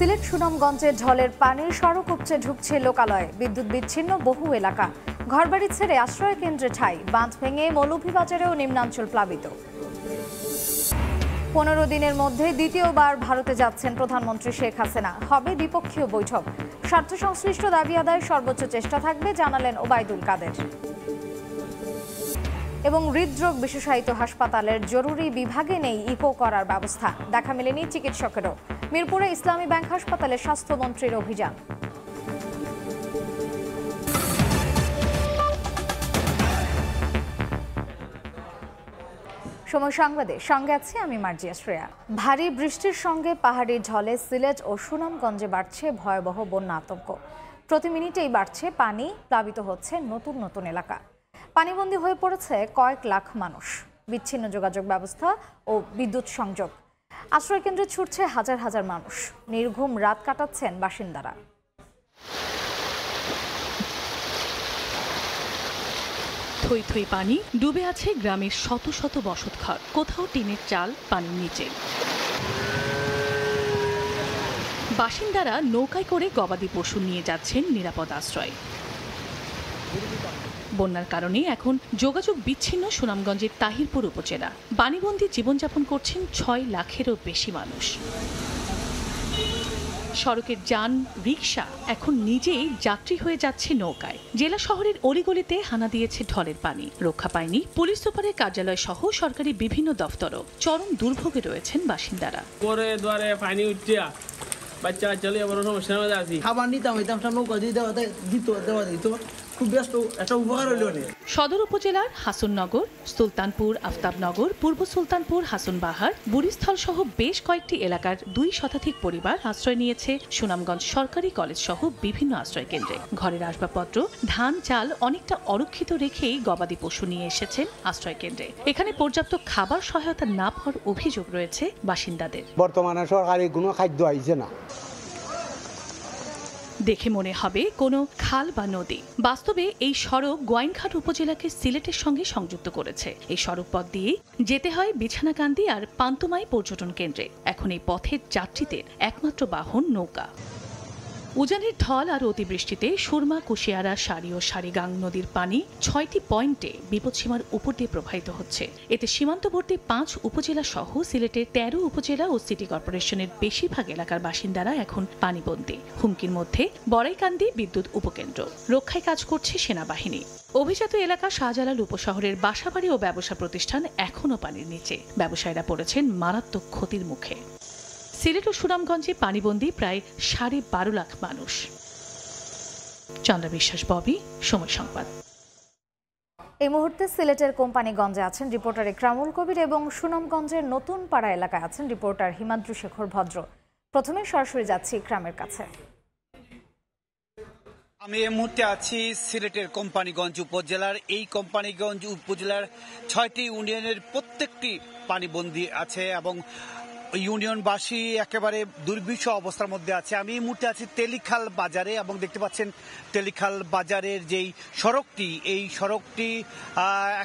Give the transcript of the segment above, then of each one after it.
সিলেট সুনামগঞ্জে ঢলের পানি সড়ক উপচে ঢুকছে লোকালয়ে, বিদ্যুৎ বিচ্ছিন্ন বহু এলাকা, ঘরবাড়ি ছেড়ে আশ্রয় কেন্দ্রে ঠাঁই, বাঁধ ভেঙে মৌলভীবাজারেও নিম্নাঞ্চল প্লাবিত। 15 দিনের মধ্যে দ্বিতীয়বার ভারতে যাচ্ছেন প্রধানমন্ত্রী শেখ হাসিনা, হবে দ্বিপক্ষীয় বৈঠক। স্বার্থ সংশ্লিষ্ট দাবি আদায় সর্বোচ্চ চেষ্টা থাকবে জানালেন ওবায়দুল কাদের। এবং হৃদরোগ বিশেষায়িত হাসপাতালের জরুরি বিভাগে নেই ইকো করার ব্যবস্থা, দেখা মেলেনি চিকিৎসকেরও। মিরপুরে ইসলামী ব্যাংক হাসপাতালে স্বাস্থ্যমন্ত্রীর অভিযান। সময় সংবাদে সঙ্গে আছি আমি মার্জিয়া শ্রেয়া। ভারী বৃষ্টির সঙ্গে পাহাড়ি ঢলে সিলেট ও সুনামগঞ্জে বাড়ছে ভয়াবহ বন্যা আতঙ্ক। প্রতি মিনিটেই বাড়ছে পানি, প্লাবিত হচ্ছে নতুন নতুন এলাকা। পানিবন্দী হয়ে পড়েছে কয়েক লাখ মানুষ, বিচ্ছিন্ন যোগাযোগ ব্যবস্থা ও বিদ্যুৎ সংযোগ। আশ্রয়কেন্দ্রে ছুটছে হাজার হাজার মানুষ, নির্ঘুম রাত কাটাচ্ছেন বাসিন্দারা। থই থই পানি ডুবে আছে গ্রামের শত শত বসতঘর, কোথাও টিনের চাল পানির নিচে। বাসিন্দারা নৌকায় করে গবাদি পশু নিয়ে যাচ্ছেন নিরাপদ আশ্রয়। বন্যার কারণে এখন যোগাযোগ বিচ্ছিন্ন সুনামগঞ্জের তাহিরপুর উপজেলা। পানিবন্দী জীবনযাপন করছেন 6 লাখেরও বেশি মানুষ। সড়কের যান, রিকশা এখন নিজেই যাত্রী হয়ে যাচ্ছে নৌকায়। জেলা শহরের অলিগলিতে হানা দিয়েছে ঢলের পানি, রক্ষা পায়নি পুলিশ সুপারের কার্যালয় সহ সরকারি বিভিন্ন দফতরও। চরম দুর্ভোগে রয়েছেন বাসিন্দারা। পানি উঠিয়া বাচ্চা চলে বড় সমস্যা আছে, খাবার নিতাম নৌকা দিয়ে দেওয়া দিত, খুব ব্যস্ত একটা উপকার হইল। সদর উপজেলার হাসননগর, সুলতানপুর, আফতাবনগর, পূর্ব সুলতানপুর, হাসনবাহার, বুড়িস্থল সহ বেশ কয়েকটি এলাকার 2 শতাধিক পরিবার আশ্রয় নিয়েছে সুনামগঞ্জ সরকারি কলেজ সহ বিভিন্ন আশ্রয় কেন্দ্রে। ঘরের আসবাবপত্র, ধান, চাল অনেকটা অরক্ষিত রেখেই গবাদি পশু নিয়ে এসেছেন আশ্রয় কেন্দ্রে। এখানে পর্যাপ্ত খাবার সহায়তা না পাওয়ার অভিযোগ রয়েছে বাসিন্দাদের। বর্তমানে সরকারি কোনো খাদ্য আইছে না। দেখে মনে হবে কোনো খাল বা নদী, বাস্তবে এই সড়ক গোয়াইনঘাট উপজেলাকে সিলেটের সঙ্গে সংযুক্ত করেছে। এই সড়ক পথ দিয়ে যেতে হয় বিছানাকান্দি আর পান্তুমাই পর্যটন কেন্দ্রে। এখন এই পথের যাত্রীদের একমাত্র বাহন নৌকা। উজানের ঢল আর অতিবৃষ্টিতে সুরমা, কুশিয়ারা, সারি ও সারিগাং নদীর পানি 6টি পয়েন্টে বিপদসীমার উপর দিয়ে প্রবাহিত হচ্ছে। এতে সীমান্তবর্তী 5 উপজেলা সহ সিলেটের 13 উপজেলা ও সিটি কর্পোরেশনের বেশিরভাগ এলাকার বাসিন্দারা এখন পানিবন্দী। হুমকির মধ্যে বড়াইকান্দি বিদ্যুৎ উপকেন্দ্র, রক্ষায় কাজ করছে সেনাবাহিনী। অভিজাত এলাকা শাহজালাল উপশহরের বাসাবাড়ি ও ব্যবসা প্রতিষ্ঠান এখনও পানির নিচে। ব্যবসায়ীরা পড়েছেন মারাত্মক ক্ষতির মুখে। সিলেট ও সুনামগঞ্জে পানিবন্দী প্রায় 12.5 লাখ মানুষ। চন্দ্রা বিশ্বাস, ববি, সময় সংবাদ। এই মুহূর্তে সিলেটের কোম্পানিগঞ্জে আছেন রিপোর্টার ইকরামুল কবির এবং সুনামগঞ্জের নতুন পাড়া এলাকায় আছেন রিপোর্টার হিমাদ্রি শেখর ভদ্র। প্রথমে সরাসরি যাচ্ছি ইকরামের কাছে। আমি এই মুহূর্তে আছি সিলেটের কোম্পানিগঞ্জ উপজেলার। এই কোম্পানিগঞ্জ উপজেলার 6টি ইউনিয়নের প্রত্যেকটি পানিবন্দী আছে এবং ইউনিয়নবাসী একেবারে দুর্বিষহ অবস্থার মধ্যে আছে। আমি এই মুহূর্তে আছি তেলিখাল বাজারে এবং দেখতে পাচ্ছেন তেলিখাল বাজারের যেই সড়কটি, এই সড়কটি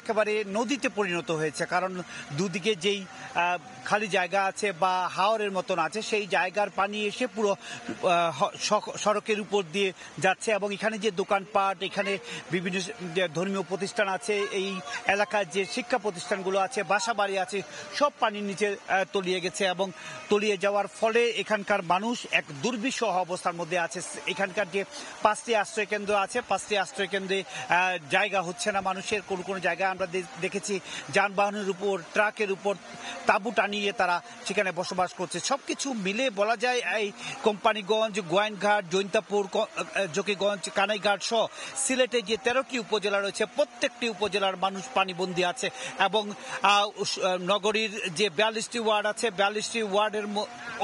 একেবারে নদীতে পরিণত হয়েছে, কারণ দুদিকে যেই খালি জায়গা আছে বা হাওরের মতন আছে, সেই জায়গার পানি এসে পুরো সড়কের উপর দিয়ে যাচ্ছে এবং এখানে যে দোকানপাট, এখানে বিভিন্ন ধর্মীয় প্রতিষ্ঠান আছে, এই এলাকার যে শিক্ষা প্রতিষ্ঠানগুলো আছে, বাসা বাড়ি আছে, সব পানির নিচে তলিয়ে গেছে এবং তলিয়ে যাওয়ার ফলে এখানকার মানুষ এক দুর্বিষহ অবস্থার মধ্যে আছে। এখানকার যে 5টি আশ্রয় কেন্দ্র আছে, 5টি আশ্রয় কেন্দ্রে জায়গা হচ্ছে না মানুষের। কোন কোন জায়গায় আমরা দেখেছি যানবাহনের উপর, ট্রাকের উপর তাঁবু টানিয়ে তারা সেখানে বসবাস করছে। সবকিছু মিলে বলা যায় এই কোম্পানিগঞ্জ, গোয়াইনঘাট, জৈন্তাপুর, জকিগঞ্জ, কানাইঘাট সহ সিলেটে যে 13টি উপজেলা রয়েছে, প্রত্যেকটি উপজেলার মানুষ পানিবন্দী আছে এবং নগরীর যে 42টি ওয়ার্ড আছে, 42টি ওয়ার্ডের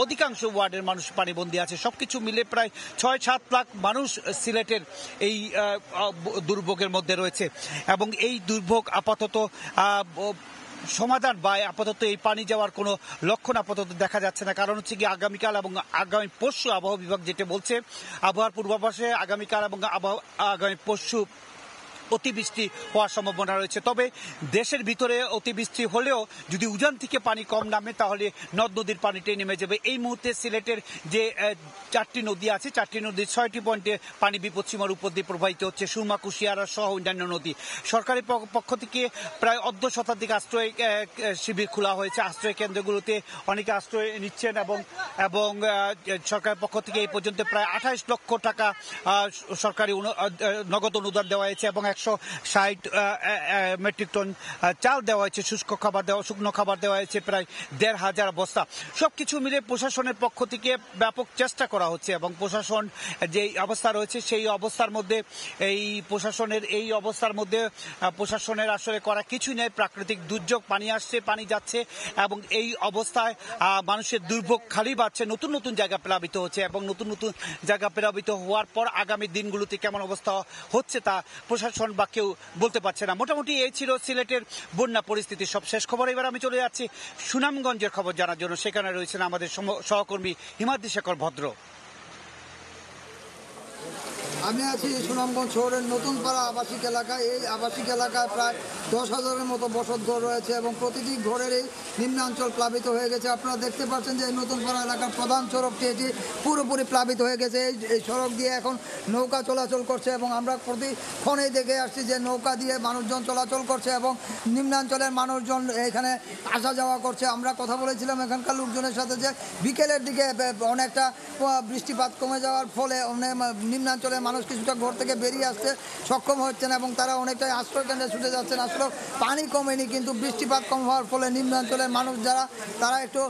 অধিকাংশ ওয়ার্ডের মানুষ পানিবন্দী আছে। সবকিছু মিলে প্রায় 6-7 লাখ মানুষ সিলেটের এই দুর্ভোগের মধ্যে রয়েছে এবং এই দুর্ভোগ আপাতত সমাধান বা আপাতত এই পানি যাওয়ার কোনো লক্ষণ আপাতত দেখা যাচ্ছে না। কারণ হচ্ছে কি আগামীকাল এবং আগামী পরশু আবহাওয়া বিভাগ যেটা বলছে, আবহাওয়ার পূর্বাভাসে আগামীকাল এবং আগামী পরশু অতিবৃষ্টি হওয়ার সম্ভাবনা রয়েছে। তবে দেশের ভিতরে অতিবৃষ্টি হলেও যদি উজান থেকে পানি কম নামে তাহলে নদ নদীর পানিটাই নেমে যাবে। এই মুহূর্তে সিলেটের যে 4টি নদী আছে, 4টি নদীর 6টি পয়েন্টে পানি বিপদসীমার উপর দিয়ে প্রবাহিত হচ্ছে, সুরমা, কুশিয়ারা সহ অন্যান্য নদী। সরকারি পক্ষ থেকে প্রায় অর্ধ শতাধিক আশ্রয় শিবির খোলা হয়েছে। আশ্রয় কেন্দ্রগুলোতে অনেকে আশ্রয় নিচ্ছেন এবং সরকারের পক্ষ থেকে এই পর্যন্ত প্রায় 28 লক্ষ টাকা সরকারি নগদ অনুদান দেওয়া হয়েছে এবং 160 মেট্রিক টন চাল দেওয়া হয়েছে, শুকনো খাবার দেওয়া হয়েছে প্রায় 1,500 বস্তা। সবকিছু মিলে প্রশাসনের পক্ষ থেকে ব্যাপক চেষ্টা করা হচ্ছে এবং প্রশাসন যে অবস্থা রয়েছে সেই অবস্থার মধ্যে প্রশাসনের আসলে করা কিছুই নেই। প্রাকৃতিক দুর্যোগ, পানি আসছে, পানি যাচ্ছে এবং এই অবস্থায় মানুষের দুর্ভোগ খালি বাড়ছে, নতুন নতুন জায়গা প্লাবিত হচ্ছে এবং নতুন নতুন জায়গা প্লাবিত হওয়ার পর আগামী দিনগুলোতে কেমন অবস্থা হচ্ছে তা প্রশাসন বা কেউ বলতে পারছে না। মোটামুটি এই ছিল সিলেটের বন্যা পরিস্থিতির সব শেষ খবর। এবার আমি চলে যাচ্ছি সুনামগঞ্জের খবর জানার জন্য। সেখানে রয়েছেন আমাদের সহকর্মী হিমাদ্রি শেখর ভদ্র। আমি আছি সুনামগঞ্জ শহরের নতুন পাড়া আবাসিক এলাকায়। এই আবাসিক এলাকায় প্রায় 10,000-এর মতো বসত ঘর রয়েছে এবং প্রতিটি ঘরেরই নিম্নাঞ্চল প্লাবিত হয়ে গেছে। আপনারা দেখতে পাচ্ছেন যে এই নতুন পাড়া এলাকার প্রধান সড়কটি এটি পুরোপুরি প্লাবিত হয়ে গেছে। এই সড়ক দিয়ে এখন নৌকা চলাচল করছে এবং আমরা প্রতিক্ষণেই দেখে আসছি যে নৌকা দিয়ে মানুষজন চলাচল করছে এবং নিম্নাঞ্চলের মানুষজন এখানে আসা যাওয়া করছে। আমরা কথা বলেছিলাম এখানকার লোকজনের সাথে যে বিকেলের দিকে অনেকটা বৃষ্টিপাত কমে যাওয়ার ফলে নিম্নাঞ্চলের মানুষ কিছুটা ঘর থেকে বেরিয়ে আসতে সক্ষম হচ্ছেন এবং তারা অনেকটাই আশ্রয় কেন্দ্রে ছুটে যাচ্ছেন। আসলে পানি কমেনি, কিন্তু বৃষ্টিপাত কম হওয়ার ফলে নিম্নাঞ্চলের মানুষ যারা তারা একটু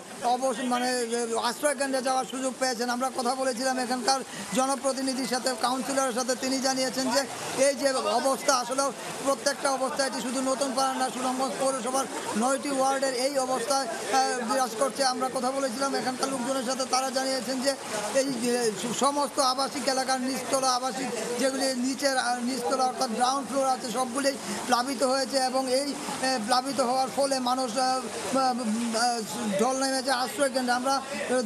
আশ্রয় কেন্দ্রে যাওয়ার সুযোগ পেয়েছেন। আমরা কথা বলেছিলাম এখানকার জনপ্রতিনিধির সাথে, কাউন্সিলরের সাথে। তিনি জানিয়েছেন যে এই যে অবস্থা, আসলে প্রত্যেকটা অবস্থা এটি শুধু নতুন পাড়া না, সুনামগঞ্জ পৌরসভার 9টি ওয়ার্ডের এই অবস্থায় বিরাজ করছে। আমরা কথা বলেছিলাম এখানকার লোকজনের সাথে, তারা জানিয়েছেন যে এই সমস্ত আবাসিক এলাকার নিচতলা আবাসিক যেগুলি নিচতলা অর্থাৎ গ্রাউন্ড ফ্লোর আছে সবগুলি প্লাবিত হয়েছে এবং এই প্লাবিত হওয়ার ফলে মানুষ জল নেমেছে আশ্রয় কেন্দ্রে। আমরা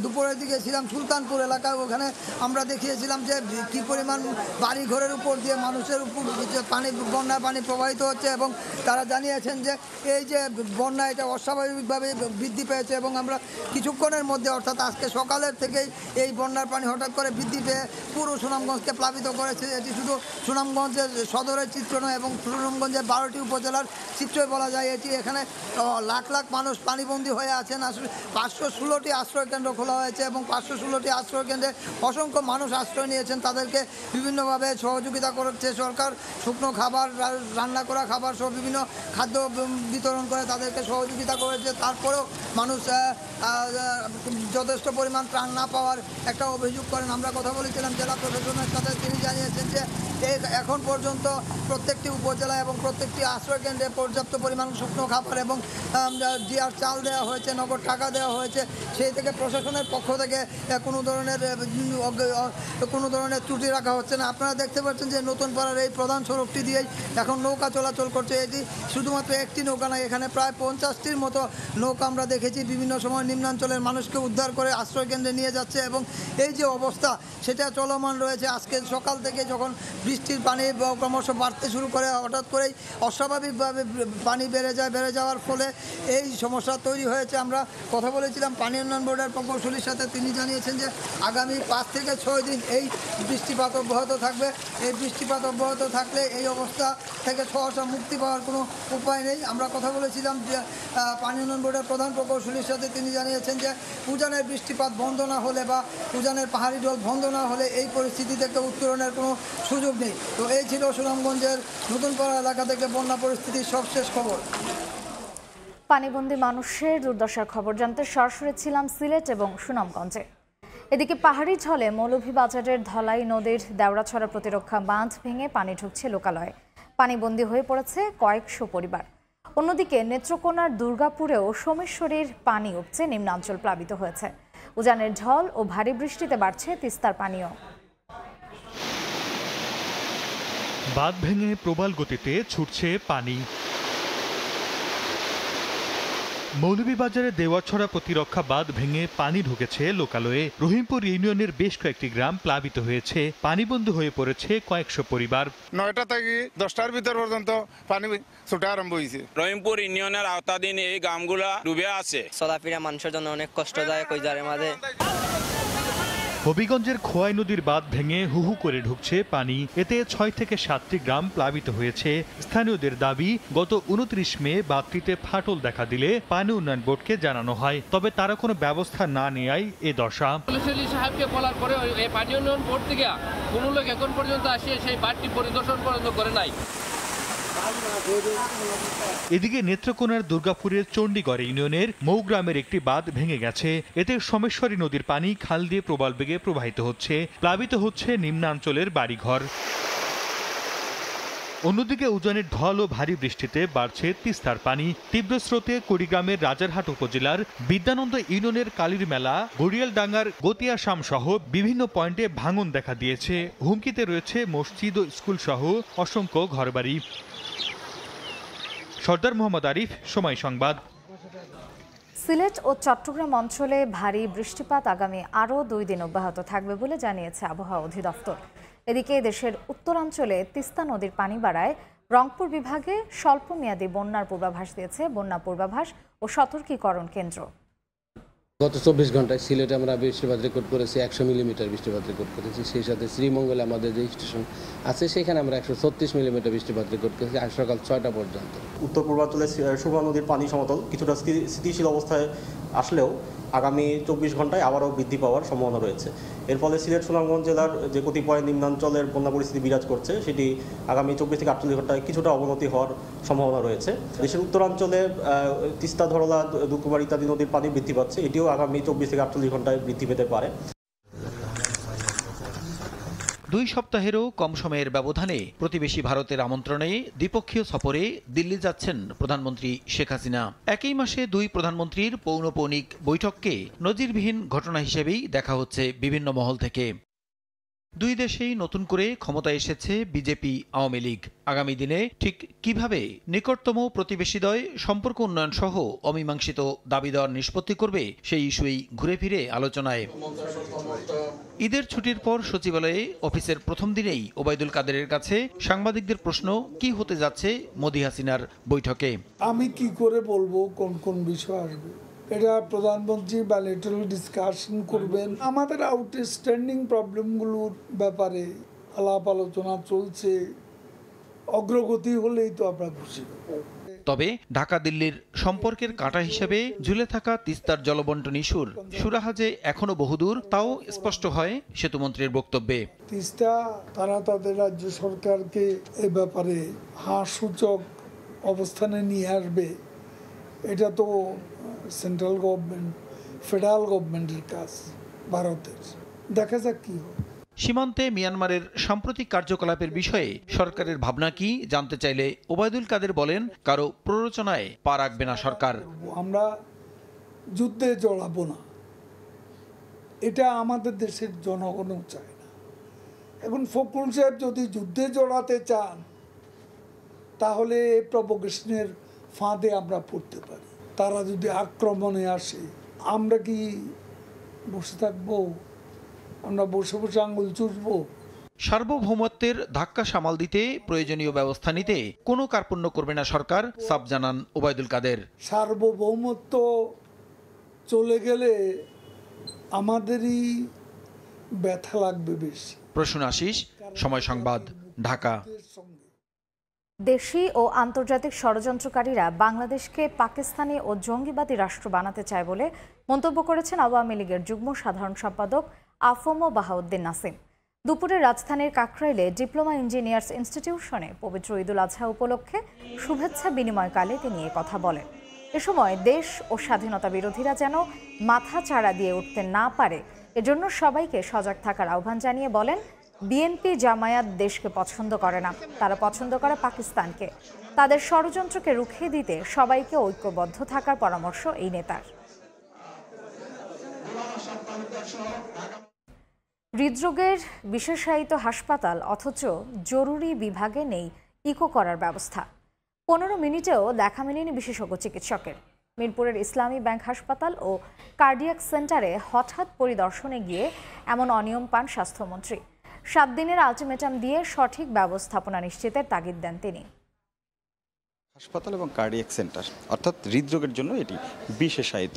দুপুরের দিকে ছিলাম সুলতানপুর এলাকায়, ওখানে আমরা দেখিয়েছিলাম যে কী পরিমাণ বাড়ি ঘরের উপর দিয়ে মানুষের উপর বন্যার পানি প্রবাহিত হচ্ছে এবং তারা জানিয়েছেন যে এই যে বন্যা এটা অস্বাভাবিকভাবে বৃদ্ধি পেয়েছে এবং আমরা কিছুক্ষণের মধ্যে অর্থাৎ আজকে সকালের থেকেই এই বন্যার পানি হঠাৎ করে বৃদ্ধি পেয়ে পুরো সুনামগঞ্জকে প্লাবিত করেছে। এটি শুধু সুনামগঞ্জের সদরের চিত্র নয় এবং সুনামগঞ্জের 12টি উপজেলার চিত্রই বলা যায়। এটি এখানে লাখ লাখ মানুষ পানিবন্দী হয়ে আছেন। আসলে 516টি আশ্রয় কেন্দ্র খোলা হয়েছে এবং 516টি আশ্রয় কেন্দ্রে অসংখ্য মানুষ আশ্রয় নিয়েছেন। তাদেরকে বিভিন্নভাবে সহযোগিতা করছে সরকার, শুকনো খাবার, রান্না করা খাবার সহ বিভিন্ন খাদ্য বিতরণ করে তাদেরকে সহযোগিতা করেছে। তারপরেও মানুষ যথেষ্ট পরিমাণ ত্রাণ না পাওয়ার একটা অভিযোগ করেন। আমরা কথা বলেছিলাম জেলা প্রশাসনের সাথে, তিনি জানিয়েছেন যে এখন পর্যন্ত প্রত্যেকটি উপজেলা এবং প্রত্যেকটি আশ্রয় কেন্দ্রে পর্যাপ্ত পরিমাণ শুকনো খাবার এবং জিআর চাল দেওয়া হয়েছে, নগদ টাকা দেওয়া হয়েছে। সেই থেকে প্রশাসনের পক্ষ থেকে কোনো ধরনের ত্রুটি রাখা হচ্ছে না। আপনারা দেখতে পাচ্ছেন যে নতুন পাড়ার এই প্রধান সড়কটি দিয়েই এখন নৌকা চলাচল করছে। এটি শুধুমাত্র একটি নৌকা নয়, এখানে প্রায় 50টির মতো নৌকা আমরা দেখেছি বিভিন্ন সময় নিম্নাঞ্চলের মানুষকে উদ্ধার করে আশ্রয় কেন্দ্রে নিয়ে যাচ্ছে এবং এই যে অবস্থা সেটা চলমান রয়েছে। আজকে সকাল থেকে যখন বৃষ্টির পানি ক্রমশ বাড়তে শুরু করে, হঠাৎ করেই অস্বাভাবিকভাবে পানি বেড়ে যাওয়ার ফলে এই সমস্যা তৈরি হয়েছে। আমরা কথা বলেছিলাম পানি উন্নয়ন বোর্ডের প্রকৌশলীর সাথে, তিনি জানিয়েছেন যে আগামী 5 থেকে 6 দিন এই বৃষ্টিপাত অব্যাহত থাকবে। এই বৃষ্টিপাত অব্যাহত থাকলে এই অবস্থা থেকে সহসা মুক্তি পাওয়ার কোনো উপায় নেই। আমরা কথা বলেছিলাম যে পানি উন্নয়ন বোর্ডের প্রধান প্রকৌশলীর সাথে, তিনি জানিয়েছেন যে উজানের বৃষ্টিপাত বন্ধ না হলে বা উজানের পাহাড়ি জল বন্ধ না হলে এই পরিস্থিতি থেকে উত্তরণের কোনো সুযোগ নেই। তো এই ছিল সুনামগঞ্জের নতুন পাড়া এলাকা থেকে বন্যা পরিস্থিতির সবশেষ খবর। পানিবন্দী মানুষের দুর্দশার খবর জানতে সরাসরি ছিলাম সিলেট এবং সুনামগঞ্জে। এদিকে পাহাড়ি ঝলে মৌলভীবাজারের ধলাই নদীর দেওড়াছড়া প্রতিরক্ষা বাঁধ ভেঙে পানি ঢুকছে লোকালয়ে। পানিবন্দী হয়ে পড়েছে কয়েকশো পরিবার। অন্যদিকে নেত্রকোনার দুর্গাপুরেও সোমেশ্বরীর পানি উপচে নিম্নাঞ্চল প্লাবিত হয়েছে। উজানের ঝড় ও ভারী বৃষ্টিতে বাড়ছে তিস্তার পানিও। বাঁধ ভেঙে প্রবল গতিতে ছুটছে পানি। মৌলভীবাজারে দেওয়াছড়া প্রতিরক্ষা বাঁধ ভেঙে পানি ঢুকেছে লোকালয়ে। রহিমপুর ইউনিয়নের বেশ কয়েকটি গ্রাম প্লাবিত হয়েছে, পানিবন্দী হয়ে পড়েছে কয়েকশো পরিবার। 9টা থেকে 10টার ভিতর পর্যন্ত পানি ছোটা আরম্ভ হয়েছে। রহিমপুর ইউনিয়নের আওতাধীন এই গ্রামগুলা ডুবে আছে। চলাফেরা মানুষের জন্য অনেক কষ্টদায়ক ওই জারের মাঝে। হবিগঞ্জের খোয়াই নদীর বাঁধ ভেঙে হুহু করে ঢুকছে পানি, এতে 6 থেকে 7টি গ্রাম প্লাবিত হয়েছে। স্থানীয়দের দাবি, গত 29 মে বাঁধটিতে ফাটল দেখা দিলে পানি উন্নয়ন বোর্ডকে জানানো হয়, তবে তারা কোনো ব্যবস্থা না নেয়ায় এ দশা। সাহেবকে বলার পরে এই পানি উন্নয়ন বোর্ড থেকে কোনো লোক এখন পর্যন্ত আসে সেই বাঁধটি পরিদর্শন পর্যন্ত করে নাই। এদিকে নেত্রকোনার দুর্গাপুরের চণ্ডীগড় ইউনিয়নের মৌ গ্রামের একটি বাঁধ ভেঙে গেছে, এতে সোমেশ্বরী নদীর পানি খাল দিয়ে প্রবল বেগে প্রবাহিত হচ্ছে, প্লাবিত হচ্ছে নিম্নাঞ্চলের বাড়িঘর। অন্যদিকে উজানের ঢল ও ভারী বৃষ্টিতে বাড়ছে তিস্তার পানি। তীব্র স্রোতে কুড়িগ্রামের রাজারহাট উপজেলার বিদ্যানন্দ ইউনিয়নের কালীর মেলা, গড়িয়ালডাঙ্গার গতিয়াশাম সহ বিভিন্ন পয়েন্টে ভাঙন দেখা দিয়েছে। হুমকিতে রয়েছে মসজিদ ও স্কুল সহ অসংখ্য ঘরবাড়ি। সর্দার মোহাম্মদ আরিফ, সময় সংবাদ। সিলেট ও চট্টগ্রাম অঞ্চলে ভারী বৃষ্টিপাত আগামী আরও 2 দিন অব্যাহত থাকবে বলে জানিয়েছে আবহাওয়া অধিদপ্তর। এদিকে দেশের উত্তরাঞ্চলে তিস্তা নদীর পানি বাড়ায় রংপুর বিভাগে স্বল্পমেয়াদী বন্যার পূর্বাভাস দিয়েছে বন্যা পূর্বাভাস ও সতর্কীকরণ কেন্দ্র। গত 24 ঘন্টায় সিলেটে আমরা বৃষ্টিপাত রেকর্ড করেছি 100 মিলিমিটার বৃষ্টিপাত রেকর্ড করেছি। সেই সাথে শ্রীমঙ্গলে আমাদের যে স্টেশন আছে সেখানে আমরা 136 মিলিমিটার বৃষ্টিপাত রেকর্ড করেছি আজ সকাল 6টা পর্যন্ত। উত্তর পূর্বাঞ্চলে সুরমা নদীর পানি সমতল কিছুটা স্থিতিশীল অবস্থায় আসলেও আগামী 24 ঘন্টায় আবারও বৃদ্ধি পাওয়ার সম্ভাবনা রয়েছে। এর ফলে সিলেট সুনামগঞ্জ জেলার যে কতিপয় নিম্নাঞ্চলের বন্যা পরিস্থিতি বিরাজ করছে সেটি আগামী 24 থেকে 48 ঘন্টায় কিছুটা অবনতি হওয়ার সম্ভাবনা রয়েছে। দেশের উত্তরাঞ্চলে তিস্তা, ধরলা, দুকুমার ইত্যাদি নদীর পানি বৃদ্ধি পাচ্ছে, এটিও আগামী 24 থেকে 48 ঘন্টায় বৃদ্ধি পেতে পারে। 2 সপ্তাহেরও কম সময়ের ব্যবধানে প্রতিবেশী ভারতের আমন্ত্রণে দ্বিপক্ষীয় সফরে দিল্লি যাচ্ছেন প্রধানমন্ত্রী শেখ হাসিনা। একই মাসে 2 প্রধানমন্ত্রীর পৌনঃপৌনিক বৈঠককে নজিরবিহীন ঘটনা হিসেবেই দেখা হচ্ছে বিভিন্ন মহল থেকে। 2 দেশেই নতুন করে ক্ষমতায় এসেছে বিজেপি, আওয়ামী লীগ। আগামী দিনে ঠিক কিভাবে নিকটতম প্রতিবেশীদ্বয় সম্পর্ক উন্নয়ন সহ অমীমাংসিত দাবি দেওয়ার নিষ্পত্তি করবে সেই ইস্যুই ঘুরে ফিরে আলোচনায়। ঈদের ছুটির পর সচিবালয়ে অফিসের প্রথম দিনেই ওবায়দুল কাদেরের কাছে সাংবাদিকদের প্রশ্ন, কি হতে যাচ্ছে মোদি হাসিনার বৈঠকে। আমি কি করে বলবো কোন কোন বিষয় আসবে, এটা প্রধানমন্ত্রী বাইলেটারাল ডিসকাশন করবেন। আমাদের আউটস্ট্যান্ডিং প্রবলেমগুলোর ব্যাপারে আলাপ আলোচনা চলছে, অগ্রগতি হলেই তো আমরা খুশি। তবে ঢাকা দিল্লির সম্পর্কের কাঁটা হিসেবে ঝুলে থাকা তিস্তার জলবন্টন ইস্যুর সুরাহা এখনো বহুদূর, তাও স্পষ্ট হয় সেতুমন্ত্রীর বক্তব্যে। তিস্তা তারা তাদের রাজ্য সরকারকে এ ব্যাপারে সূচক অবস্থানে নিয়ে আসবে, এটা তো সেন্ট্রাল গভর্নমেন্ট, ফেডারেল গভর্নমেন্টের কাজ, ভারতের। দেখা যাক কি হয়। সীমান্তে মিয়ানমারের সাম্প্রতিক কার্যকলাপের বিষয়ে সরকারের ভাবনা কি জানতে চাইলে ওবায়দুল কাদের বলেন, কারো প্ররোচনায় পা রাখবে না সরকার। আমরা যুদ্ধে জড়াবো না, এটা আমাদের দেশের জনগণও চায় না। এখন ফখরুল সাহেব যদি যুদ্ধে জড়াতে চান তাহলে প্রভোকেশনের ফাঁদে আমরা পড়তে পারি। তারা যদি আক্রমণে আসে আমরা কি বসে থাকবো? আমরা বসে বসে আঙুল চুষবো? সার্বভৌমত্বের ধাক্কা সামাল দিতে প্রয়োজনীয় ব্যবস্থা নিতে কোনো কার্পণ্য করবে না সরকার, সাফ জানান ওবায়দুল কাদের। সার্বভৌমত্ব চলে গেলে আমাদেরই ব্যথা লাগবে বেশি। প্রসূন আশিস, সময় সংবাদ, ঢাকা। দেশি ও আন্তর্জাতিক ষড়যন্ত্রকারীরা বাংলাদেশকে পাকিস্তানি ও জঙ্গিবাদী রাষ্ট্র বানাতে চায় বলে মন্তব্য করেছেন আওয়ামী লীগের যুগ্ম সাধারণ সম্পাদক আফম বাহাউদ্দিন নাসিম। দুপুরে রাজধানীর কাকরাইলে ডিপ্লোমা ইঞ্জিনিয়ার্স ইনস্টিটিউশনে পবিত্র ঈদুল আজহা উপলক্ষে শুভেচ্ছা বিনিময়কালে তিনি এ কথা বলেন। এ সময় দেশ ও স্বাধীনতা বিরোধীরা যেন মাথা চাড়া দিয়ে উঠতে না পারে, এজন্য সবাইকে সজাগ থাকার আহ্বান জানিয়ে বলেন, বিএনপি জামায়াত দেশকে পছন্দ করে না, তারা পছন্দ করে পাকিস্তানকে। তাদের ষড়যন্ত্রকে রুখে দিতে সবাইকে ঐক্যবদ্ধ থাকার পরামর্শ এই নেতার। হৃদরোগের বিশেষায়িত হাসপাতাল অথচ জরুরি বিভাগে নেই ইকো করার ব্যবস্থা। 15 মিনিটেও দেখা মেলেনি বিশেষজ্ঞ চিকিৎসকের। মিরপুরের ইসলামী ব্যাংক হাসপাতাল ও কার্ডিয়াক সেন্টারে হঠাৎ পরিদর্শনে গিয়ে এমন অনিয়ম পান স্বাস্থ্যমন্ত্রী। 7 দিনের আলটিমেটাম দিয়ে সঠিক ব্যবস্থাপনা নিশ্চিতের তাগিদ দেন তিনি। হাসপাতাল এবং কার্ডিয়াক সেন্টার অর্থাৎ হৃদরোগের জন্য এটি বিশেষায়িত,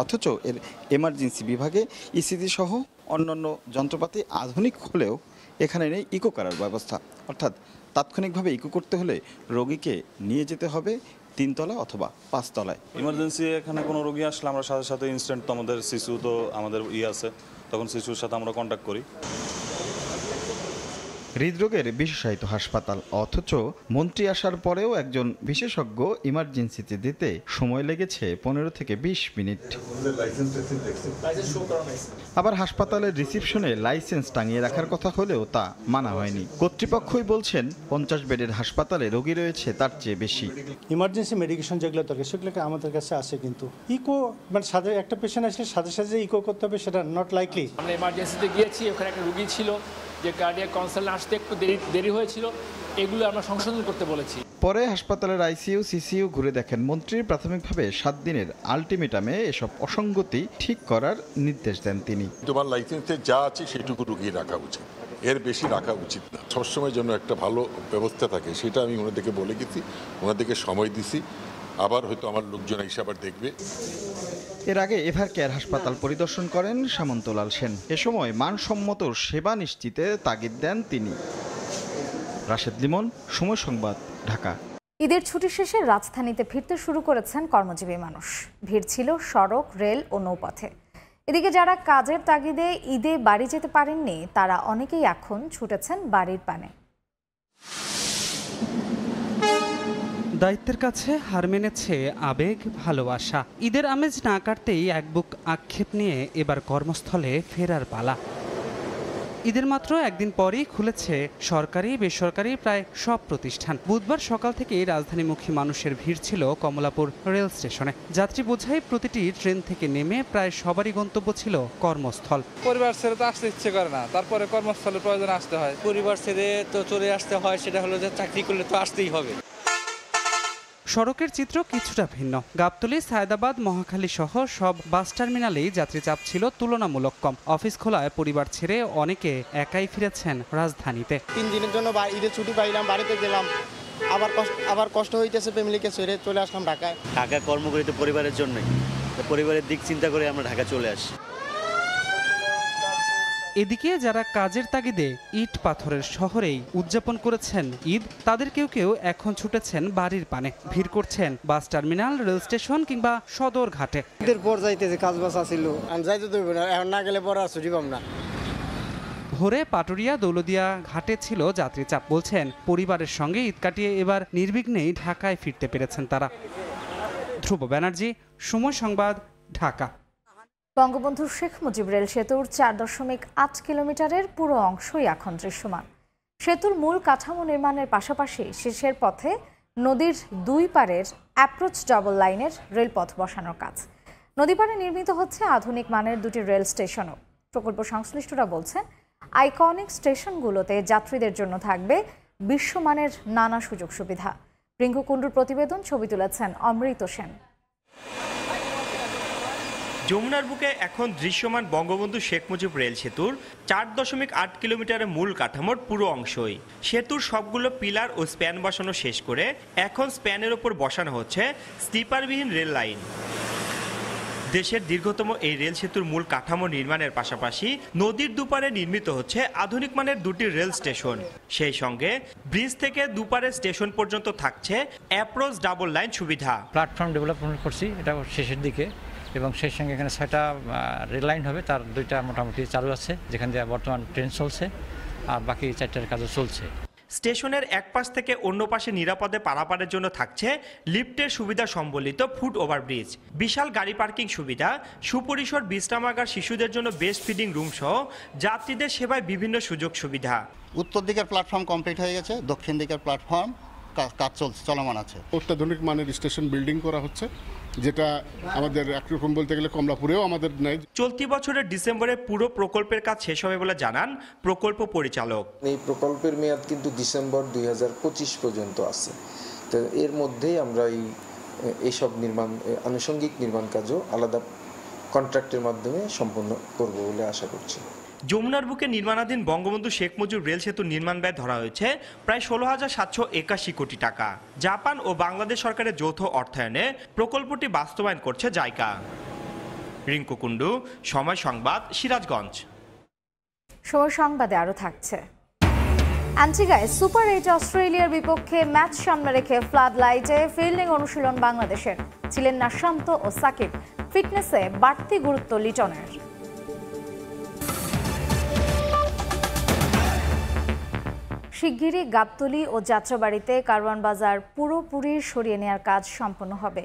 অথচ এর এমার্জেন্সি বিভাগে ইসিজি সহ অন্যান্য যন্ত্রপাতি আধুনিক হলেও এখানে নেই ইকো করার ব্যবস্থা। অর্থাৎ তাৎক্ষণিকভাবে ইকো করতে হলে রোগীকে নিয়ে যেতে হবে 3 তলা অথবা 5 তলায়। ইমার্জেন্সি এখানে কোনো রোগী আসলে আমরা সাথে সাথে ইনস্ট্যান্ট তো আমাদের শিশু তো আমাদের আছে, তখন শিশুর সাথে আমরা কন্ট্যাক্ট করি। হৃদরোগের বিশেষায়িত হাসপাতাল, অথচ মন্ত্রী আসার পরেও একজন বিশেষজ্ঞ ইমার্জেন্সিতে দিতে সময় লেগেছে 15 থেকে 20 মিনিট। আবার হাসপাতালের রিসিপশনে লাইসেন্স টাঙিয়ে রাখার কথা হলেও তা মানা হয়নি। কর্তৃপক্ষই বলছেন 50 বেডের হাসপাতালে রোগী রয়েছে তার চেয়ে বেশি। ইমার্জেন্সি মেডিকেশন যেগুলো দরকার সেগুলো আমাদের কাছে আছে, কিন্তু ইকো মানে সাথে একটা পেশেন্ট আসলে সাথে সাথে ইকো করতে হবে সেটা নট লাইকলি। আমরা ইমার্জেন্সিতে গিয়েছি, ওখানে একটা রোগী ছিল যে কার্ডিয়াক কনসাল্ট আসতে একটু দেরি হয়েছিল, এগুলো আমরা সংশোধন করতে বলেছি। পরে হাসপাতালের আইসিইউ সিসিইউ ঘুরে দেখেন মন্ত্রী প্রাথমিকভাবে 7 দিনের আলটিমেটামে এসব অসঙ্গতি ঠিক করার নির্দেশ দেন তিনি। তোমার লাইসেন্সে যা আছে সেটুকু রুগী রাখা উচিত, এর বেশি রাখা উচিত না। সবসময় যেন একটা ভালো ব্যবস্থা থাকে সেটা আমি ওনাদেরকে বলে গেছি, ওনাদেরকে সময় দিছি। আবার হয়তো আমার লোকজন এসে আবার দেখবে। এর আগে এভার কেয়ার হাসপাতাল পরিদর্শন করেন সামন্তলাল সেন। এ সময় মানসম্মত সেবা নিশ্চিতে তাগিদ দেন তিনি। রাশেদ লিমন, সময় সংবাদ, ঢাকা। ঈদের ছুটি শেষে রাজধানীতে ফিরতে শুরু করেছেন কর্মজীবী মানুষ। ভিড় ছিল সড়ক, রেল ও নৌপথে। এদিকে যারা কাজের তাগিদে ঈদে বাড়ি যেতে পারেননি তারা অনেকেই এখন ছুটেছেন বাড়ির পানে। দায়িত্বের কাছে হার মেনেছে আবেগ, ভালোবাসা। ঈদের আমেজ না কাটতেই এক বুক আক্ষেপ নিয়ে এবার কর্মস্থলে ফেরার পালা। ঈদের মাত্র একদিন পরই খুলেছে সরকারি বেসরকারি প্রায় সব প্রতিষ্ঠান। বুধবার সকাল থেকেই রাজধানীমুখী মানুষের ভিড় ছিল কমলাপুর রেল স্টেশনে। যাত্রী বোঝাই প্রতিটি ট্রেন থেকে নেমে প্রায় সবারই গন্তব্য ছিল কর্মস্থল। পরিবার ছেড়ে তো আসতে ইচ্ছে করে না, তারপরে কর্মস্থলের প্রয়োজনে আসতে হয়। পরিবার ছেড়ে তো চলে আসতে হয়, সেটা হলো যে চাকরি করলে তো আসতেই হবে। সড়কের চিত্র কিছুটা ভিন্ন। গাবতলী, সায়দাবাদ, মহাখালী সহ সব বাস টার্মিনালেই যাত্রী চাপ ছিল তুলনামূলক কম। অফিস খোলায় পরিবার ছেড়ে অনেকে একাই ফিরেছেন রাজধানীতে। 3 দিনের জন্য ঈদের ছুটি পাইলাম, বাড়িতে গেলাম, আবার কষ্ট হইতেছে, ফ্যামিলিকে ছেড়ে চলে আসলাম ঢাকায়। ঢাকায় কর্ম করি তো পরিবারের জন্যই, পরিবারের দিক চিন্তা করে আমরা ঢাকা চলে আসি। এদিকে যারা কাজের তাগিদে ইট পাথরের শহরেই উদযাপন করেছেন ঈদ, তাদের কেউ কেউ এখন ছুটেছেন বাড়ির পানে। ভিড় করছেন বাস টার্মিনাল, রেল স্টেশন কিংবা সদর ঘাটে। ঈদের পর যাইতেছে, কাজ বাস আছিল, আমি যাইতে দেব না, এখন না গেলে পরে আর ছুটি পাব না। ভোরে পাটুরিয়া, দৌলদিয়া ঘাটে ছিল যাত্রী চাপ। বলছেন পরিবারের সঙ্গে ঈদ কাটিয়ে এবার নির্বিঘ্নেই ঢাকায় ফিরতে পেরেছেন তারা। ধ্রুব ব্যানার্জি, সময় সংবাদ, ঢাকা। বঙ্গবন্ধু শেখ মুজিব রেল সেতুর 4.8 কিলোমিটারের পুরো অংশই এখন দৃশ্যমান। সেতুর মূল কাঠামো নির্মাণের পাশাপাশি শেষের পথে নদীর 2 পারের অ্যাপ্রোচ ডাবল লাইনের রেলপথ বসানোর কাজ। নদী পাড়ে নির্মিত হচ্ছে আধুনিক মানের 2টি রেল স্টেশনও। প্রকল্প সংশ্লিষ্টরা বলছেন আইকনিক স্টেশনগুলোতে যাত্রীদের জন্য থাকবে বিশ্বমানের নানা সুযোগ সুবিধা। রিঙ্কু কুণ্ডুর প্রতিবেদন, ছবি তুলেছেন অমৃত সেন। যমুনার বুকে এখন দৃশ্যমান বঙ্গবন্ধু শেখ মুজিব রেল সেতুর 4.8 কিলোমিটারের মূল কাঠামোর পুরো অংশই। সেতুর সবগুলো পিলার ও স্প্যান বসানো শেষ করে এখন স্প্যানের ওপর বসানো হচ্ছে স্লিপারবিহীন রেল লাইন। দেশের দীর্ঘতম এই রেল সেতুর মূল কাঠামো নির্মাণের পাশাপাশি নদীর দুপারে নির্মিত হচ্ছে আধুনিক মানের 2টি রেল স্টেশন। সেই সঙ্গে ব্রিজ থেকে দুপারের স্টেশন পর্যন্ত থাকছে অ্যাপ্রোচ ডাবল লাইন সুবিধা। প্ল্যাটফর্ম ডেভেলপমেন্ট করছি, এটা শেষের দিকে, এবং সেই সঙ্গে এখানে 6টা রেল লাইন হবে, তার 2টা মোটামুটি চালু আছে, যেখান দিয়ে বর্তমান ট্রেন চলছে, আর বাকি 4টার কাজও চলছে। স্টেশনের এক পাশ থেকে অন্য পাশে নিরাপদে পারাপারের জন্য থাকছে লিফটের সুবিধা সম্বলিত ফুট ওভারব্রিজ, বিশাল গাড়ি পার্কিং সুবিধা, সুপরিসর বিশ্রামাগার, শিশুদের জন্য বেস্ট ফিডিং রুম সহ যাত্রীদের সেবায় বিভিন্ন সুযোগ সুবিধা। উত্তর দিকের প্ল্যাটফর্ম কমপ্লিট হয়ে গেছে, দক্ষিণ দিকের প্ল্যাটফর্ম কাজ চলমান আছে। অত্যাধুনিক মানের স্টেশন বিল্ডিং করা হচ্ছে, যেটা আমাদের একরকম বলতে গেলে কমলাপুরেও আমাদের নাই। চলতি বছরের ডিসেম্বরে পুরো প্রকল্পের কাজ শেষ হবে বলে জানান প্রকল্প পরিচালক। এই প্রকল্পের মেয়াদ কিন্তু ডিসেম্বর 2025 পর্যন্ত আছে। তো এর মধ্যেই আমরা এই এইসব আনুষঙ্গিক নির্মাণ কাজও আলাদা কন্ট্রাক্টের মাধ্যমে সম্পন্ন করব বলে আশা করছি। যমুনার বুকে নির্মাণাধীন বঙ্গবন্ধু শেখ মুজিব রেল সেতুর নির্মাণ ব্যয় ধরা হয়েছে প্রায় 16,781 কোটি টাকা। জাপান ও বাংলাদেশ সরকারের যৌথ অর্থায়নে প্রকল্পটি বাস্তবায়ন করছে জাইকা। রিঙ্কু কুন্ডু, সময় সংবাদ, সিরাজগঞ্জ। সময় সংবাদে আরও থাকছে। অ্যান্টিগায় সুপার 8 অস্ট্রেলিয়ার বিপক্ষে ম্যাচ সামনে রেখে ফ্লাড লাইটে ফিল্ডিং অনুশীলন বাংলাদেশের। ছিলেন না শান্ত ও সাকিব। ফিটনেসে বাড়তি গুরুত্ব লিটনের। শিগগিরই গাবতলী ও যাত্রাবাড়িতে কারওয়ান বাজার পুরোপুরি সরিয়ে নেওয়ার কাজ সম্পন্ন হবে।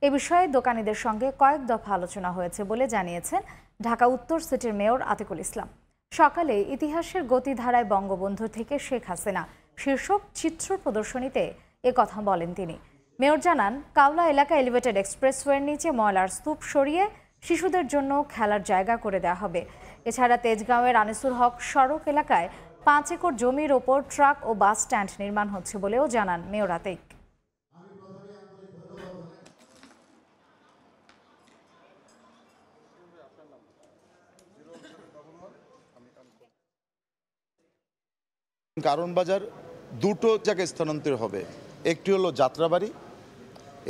এ বিষয়ে দোকানীদের সঙ্গে কয়েক দফা আলোচনা হয়েছে বলে জানিয়েছেন ঢাকা উত্তর সিটির মেয়র আতিকুল ইসলাম। সকালে ইতিহাসের গতিধারায় বঙ্গবন্ধু থেকে শেখ হাসিনা শীর্ষক চিত্র প্রদর্শনীতে কথা বলেন তিনি। মেয়র জানান, কাওলা এলাকা এলিভেটেড এক্সপ্রেসওয়ের নিচে ময়লার স্তূপ সরিয়ে শিশুদের জন্য খেলার জায়গা করে দেওয়া হবে। এছাড়া তেজগাঁওয়ের আনিসুল হক সড়ক এলাকায় 5 একর জমির ওপর ট্রাক ও বাস স্ট্যান্ড নির্মাণ হচ্ছে বলেও জানান মেয়র আতিক। কারওয়ান বাজার দুটো জায়গায় স্থানান্তর হবে, একটি হলো যাত্রাবাড়ি,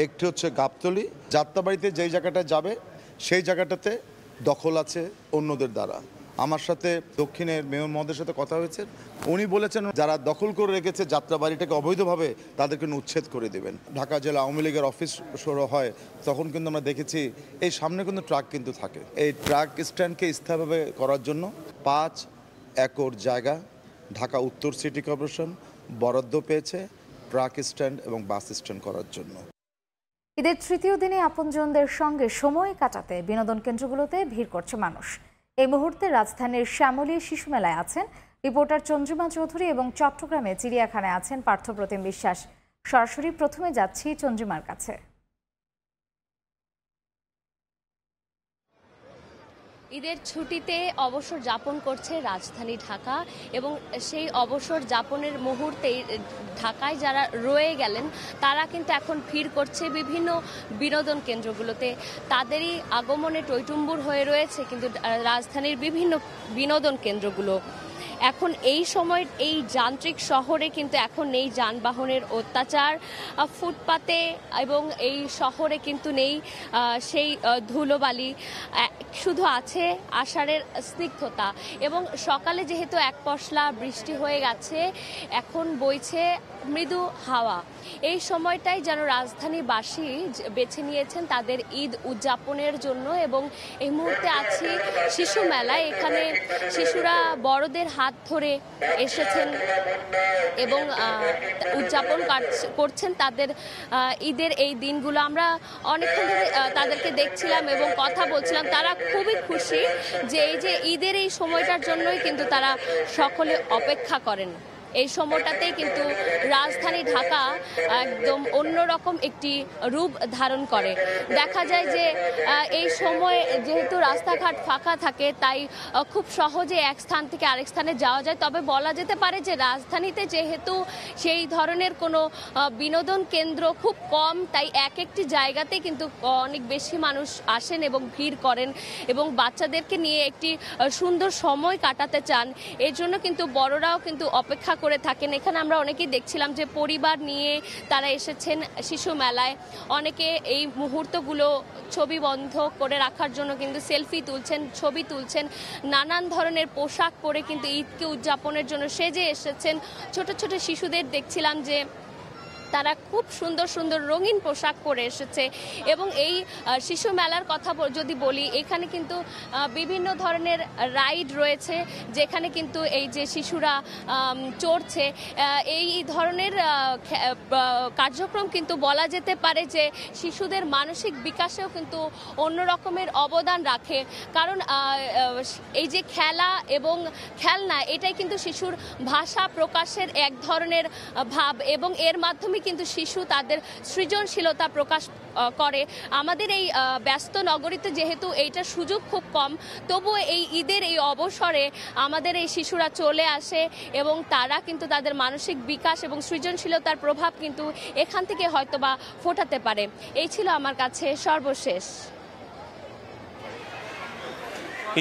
একটি হচ্ছে গাবতলী। যাত্রাবাড়িতে যেই জায়গাটা যাবে সেই জায়গাটাতে দখল আছে অন্যদের দ্বারা। আমার সাথে দক্ষিণের মেয়র মহোদয়ের সাথে কথা হয়েছে, উনি বলেছেন যারা দখল করে রেখেছে যাত্রাবাড়িটাকে অবৈধভাবে তাদেরকে উচ্ছেদ করে দেবেন। ঢাকা জেলা আওয়ামী লীগের অফিস শুরু হয় তখন কিন্তু আমরা দেখেছি এই সামনে কিন্তু ট্রাক কিন্তু থাকে। এই ট্রাক স্ট্যান্ডকে স্থায়ীভাবে করার জন্য 5 একর জায়গা ঢাকা উত্তর সিটি কর্পোরেশন বরাদ্দ পেয়েছে ট্রাক স্ট্যান্ড এবং বাস স্ট্যান্ড করার জন্য। ঈদের তৃতীয় দিনে আপনজনদের সঙ্গে সময় কাটাতে বিনোদন কেন্দ্রগুলোতে ভিড় করছে মানুষ। এই মুহূর্তে রাজধানীর শ্যামলী শিশু মেলায় আছেন রিপোর্টার চন্দ্রিমা চৌধুরী এবং চট্টগ্রামে চিড়িয়াখানায় আছেন পার্থপ্রতিম বিশ্বাস। সরাসরি প্রথমে যাচ্ছি চন্দ্রিমার কাছে। ঈদের ছুটিতে অবসর যাপন করছে রাজধানী ঢাকা এবং সেই অবসর যাপনের মুহূর্তেই ঢাকায় যারা রয়ে গেলেন তারা কিন্তু এখন ভিড় করছে বিভিন্ন বিনোদন কেন্দ্রগুলোতে। তাদেরই আগমনে টইটুম্বুর হয়ে রয়েছে কিন্তু রাজধানীর বিভিন্ন বিনোদন কেন্দ্রগুলো। এখন এই সময় এই যান্ত্রিক শহরে কিন্তু এখন নেই যানবাহনের অত্যাচার, ফুটপাতে এবং এই শহরে কিন্তু নেই সেই ধুলোবালি, শুধু আছে আষাঢ়ের স্নিগ্ধতা। এবং সকালে যেহেতু এক পশলা বৃষ্টি হয়ে গেছে, এখন বইছে মৃদু হাওয়া। এই সময়টাই যেন রাজধানীবাসী বেছে নিয়েছেন তাদের ঈদ উদযাপনের জন্য। এবং এই মুহূর্তে আছি শিশু মেলায়, এখানে শিশুরা বড়দের হাত ধরে এসেছেন এবং উদযাপন করছেন তাদের ঈদের এই দিনগুলো। আমরা অনেকক্ষণ ধরে তাদেরকে দেখছিলাম এবং কথা বলছিলাম, তারা খুবই খুশি যে এই যে ঈদের এই সময়টার জন্যই কিন্তু তারা সকলে অপেক্ষা করেন। এই সময়টাতেই কিন্তু রাজধানী ঢাকা একদম অন্যরকম একটি রূপ ধারণ করে। দেখা যায় যে এই সময়ে যেহেতু রাস্তাঘাট ফাঁকা থাকে তাই খুব সহজে এক স্থান থেকে আরেক স্থানে যাওয়া যায়। তবে বলা যেতে পারে যে রাজধানীতে যেহেতু সেই ধরনের কোনো বিনোদন কেন্দ্র খুব কম, তাই এক একটি জায়গাতে কিন্তু অনেক বেশি মানুষ আসেন এবং ভিড় করেন এবং বাচ্চাদেরকে নিয়ে একটি সুন্দর সময় কাটাতে চান। এর জন্য কিন্তু বড়রাও কিন্তু অপেক্ষা করে থাকেন। এখানে আমরা অনেকেই দেখছিলাম যে পরিবার নিয়ে তারা এসেছেন শিশু মেলায়। অনেকে এই মুহূর্তগুলো ছবি বন্ধ করে রাখার জন্য কিন্তু সেলফি তুলছেন, ছবি তুলছেন। নানান ধরনের পোশাক পরে কিন্তু ঈদকে উদযাপনের জন্য সেজে এসেছেন। ছোট ছোট শিশুদের দেখছিলাম যে তারা খুব সুন্দর সুন্দর রঙিন পোশাক পরে এসেছে। এবং এই শিশু মেলার কথা যদি বলি, এখানে কিন্তু বিভিন্ন ধরনের রাইড রয়েছে যেখানে কিন্তু এই যে শিশুরা চড়ছে, এই ধরনের কার্যক্রম কিন্তু বলা যেতে পারে যে শিশুদের মানসিক বিকাশেও কিন্তু অন্য রকমের অবদান রাখে। কারণ এই যে খেলা এবং খেলনা, এটাই কিন্তু শিশুর ভাষা প্রকাশের এক ধরনের ভাব এবং এর মাধ্যমে এখানেই কিন্তু শিশু তাদের সৃজনশীলতা প্রকাশ করে। আমাদের এই ব্যস্ত নগরীতে যেহেতু এইটার সুযোগ খুব কম, তবুও এই ঈদের এই অবসরে আমাদের এই শিশুরা চলে আসে এবং তারা কিন্তু তাদের মানসিক বিকাশ এবং সৃজনশীলতার প্রভাব কিন্তু এখান থেকে হয়তোবা ফোটাতে পারে। এই ছিল আমার কাছে সর্বশেষ।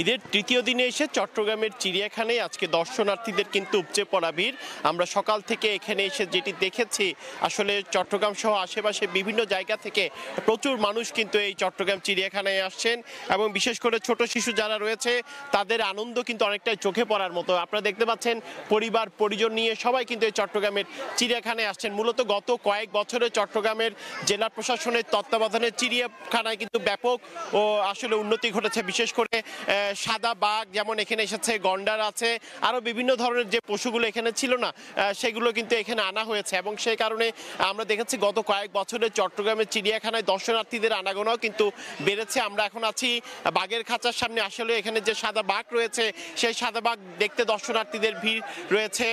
ঈদের তৃতীয় দিনে এসে চট্টগ্রামের চিড়িয়াখানায় আজকে দর্শনার্থীদের কিন্তু উপচে পড়া ভিড়। আমরা সকাল থেকে এখানে এসে যেটি দেখেছি, আসলে চট্টগ্রাম সহ আশেপাশে বিভিন্ন জায়গা থেকে প্রচুর মানুষ কিন্তু এই চট্টগ্রাম চিড়িয়াখানায় আসছেন এবং বিশেষ করে ছোট শিশু যারা রয়েছে তাদের আনন্দ কিন্তু অনেকটাই চোখে পড়ার মতো। আপনারা দেখতে পাচ্ছেন পরিবার পরিজন নিয়ে সবাই কিন্তু এই চট্টগ্রামের চিড়িয়াখানায় আসছেন। মূলত গত কয়েক বছরে চট্টগ্রামের জেলা প্রশাসনের তত্ত্বাবধানে চিড়িয়াখানায় কিন্তু ব্যাপক ও আসলে উন্নতি ঘটেছে। বিশেষ করে সাদা বাঘ যেমন এখানে এসেছে, গন্ডার আছে, আরো বিভিন্ন ধরনের যে পশুগুলো এখানে ছিল না সেগুলো কিন্তু এখানে আনা হয়েছে এবং সেই কারণে আমরা দেখেছি গত কয়েক বছরে চট্টগ্রামের চিড়িয়াখানায় দর্শনার্থীদের আনাগোনাও কিন্তু বেড়েছে। আমরা এখন আছি বাঘের খাঁচার সামনে। আসলে এখানে যে সাদা বাঘ রয়েছে সেই সাদা বাঘ দেখতে দর্শনার্থীদের ভিড় রয়েছে।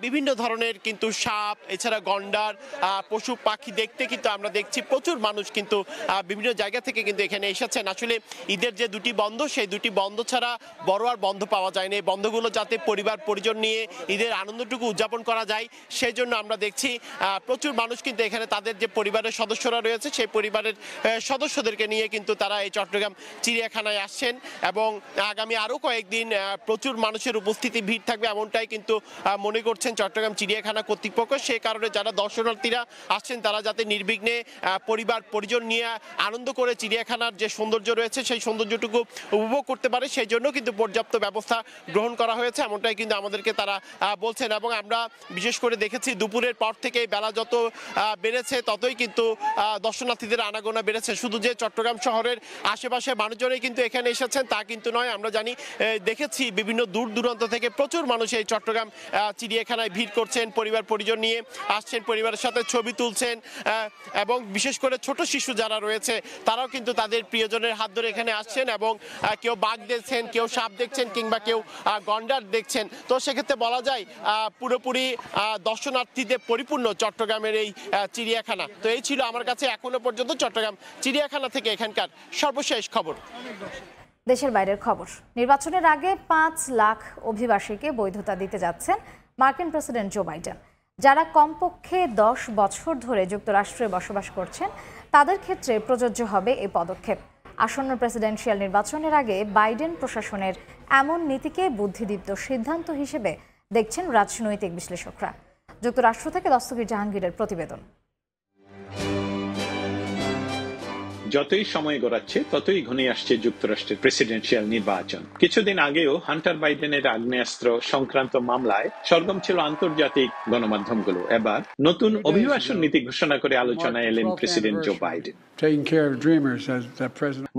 বিভিন্ন ধরনের কিন্তু সাপ, এছাড়া গন্ডার, পশু পাখি দেখতে কিন্তু আমরা দেখছি প্রচুর মানুষ কিন্তু বিভিন্ন জায়গা থেকে কিন্তু এখানে এসেছেন। আসলে ঈদের যে দুটি বন্ধ, সেই দুটি বন্ধ ছাড়া বড় আর বন্ধ পাওয়া যায় না। এই বন্ধগুলো যাতে পরিবার পরিজন নিয়ে ঈদের আনন্দটুকু উদযাপন করা যায় সেই জন্য আমরা দেখছি প্রচুর মানুষ কিন্তু এখানে তাদের যে পরিবারের সদস্যরা রয়েছে সেই পরিবারের সদস্যদেরকে নিয়ে কিন্তু তারা এই চট্টগ্রাম চিড়িয়াখানায় আসছেন এবং আগামী আরও কয়েকদিন প্রচুর মানুষের উপস্থিতি ভিড় থাকবে এমনটাই কিন্তু মনে করছেন চট্টগ্রাম চিড়িয়াখানা কর্তৃপক্ষ। সে কারণে যারা দর্শনার্থীরা আসছেন তারা যাতে নির্বিঘ্নে পরিবার পরিজন নিয়ে আনন্দ করে চিড়িয়াখানার যে সৌন্দর্য রয়েছে সেই সৌন্দর্যটুকু উপভোগ করতে পারে সেই জন্য কিন্তু পর্যাপ্ত ব্যবস্থা গ্রহণ করা হয়েছে এমনটাই কিন্তু আমাদেরকে তারা বলছেন। এবং আমরা বিশেষ করে দেখেছি দুপুরের পর থেকে বেলা যত বেড়েছে ততই কিন্তু দর্শনার্থীদের আনাগোনা বেড়েছে। শুধু যে চট্টগ্রাম শহরের আশেপাশে মানুষজনই কিন্তু এখানে এসেছেন তা কিন্তু নয়। আমরা জানি দেখেছি বিভিন্ন দূর দূরান্ত থেকে প্রচুর মানুষ এই চট্টগ্রাম চিড়িয়াখানায় ভিড় করছেন, পরিবার পরিজন নিয়ে আসছেন, পরিবারের সাথে ছবি তুলছেন এবং বিশেষ করে ছোট শিশু যারা রয়েছে তারাও কিন্তু তাদের প্রিয়জনের হাত ধরে এখানে আসছেন এবং কেউ বাঘ দেখছেন, কেউ সাপ দেখছেন, কিংবা কেউ গন্ডার দেখছেন। তো সেক্ষেত্রে বলা যায় পুরোপুরি দর্শনার্থীদের পরিপূর্ণ চট্টগ্রামের এই চিড়িয়াখানা। তো এই ছিল আমার কাছে এখনো পর্যন্ত চট্টগ্রাম চিড়িয়াখানা থেকে এখানকার সর্বশেষ খবর। দেশের বাইরের খবর। নির্বাচনের আগে 5 লাখ অভিবাসীকে বৈধতা দিতে যাচ্ছেন মার্কিন প্রেসিডেন্ট জো বাইডেন। যারা কমপক্ষে 10 বছর ধরে যুক্তরাষ্ট্রে বসবাস করছেন তাদের ক্ষেত্রে প্রযোজ্য হবে এই পদক্ষেপ। আসন্ন প্রেসিডেন্সিয়াল নির্বাচনের আগে বাইডেন প্রশাসনের এমন নীতিকে বুদ্ধিদীপ্ত সিদ্ধান্ত হিসেবে দেখছেন রাজনৈতিক বিশ্লেষকরা। যুক্তরাষ্ট্র থেকে দস্তগীর জাহাঙ্গীরের প্রতিবেদন। যতই সময় গড়াচ্ছে ততই ঘনিয়ে আসছে যুক্তরাষ্ট্রের প্রেসিডেন্সিয়াল নির্বাচন। কিছুদিন আগেও হান্টার বাইডেনের আগ্নেয়াস্ত্র সংক্রান্ত মামলায় সরগম ছিল আন্তর্জাতিক গণমাধ্যমগুলো। এবার নতুন অভিবাসন নীতি ঘোষণা করে আলোচনায় এলেন প্রেসিডেন্ট জো বাইডেন।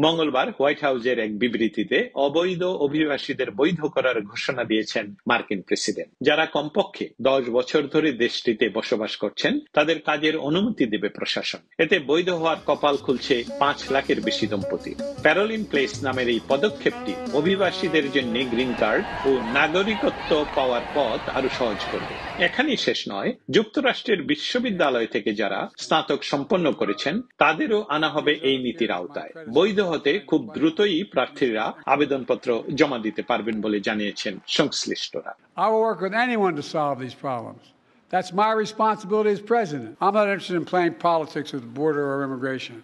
মঙ্গলবার হোয়াইট হাউসের এক বিবৃতিতে অবৈধ অভিবাসীদের বৈধ করার ঘোষণা দিয়েছেন মার্কিন প্রেসিডেন্ট। যারা কমপক্ষে 10 বছর ধরে দেশটিতে বসবাস করছেন তাদের কাজের অনুমতি দেবে প্রশাসন। এতে বৈধ হওয়ার কপাল খুলছে 5 লাখের বেশি দম্পতি। প্যারোলিন প্লেস নামের এই পদক্ষেপটি অভিবাসীদের জন্য গ্রিন কার্ড ও নাগরিকত্ব পাওয়ার পথ আরো সহজ করবে। এখানেই শেষ নয়, যুক্তরাষ্ট্রের বিশ্ববিদ্যালয় থেকে যারা স্নাতক সম্পন্ন করেছেন তাদেরও আনা হবে এই নীতির আওতায়। বৈধ হতে খুব দ্রুতই প্রার্থীরা আবেদনপত্র জমা দিতে পারবেন বলে জানিয়েছেন সংশ্লিষ্টরা। I will work with anyone to solve these problems. That's my responsibility as president. I'm not interested in playing politics with the border or immigration.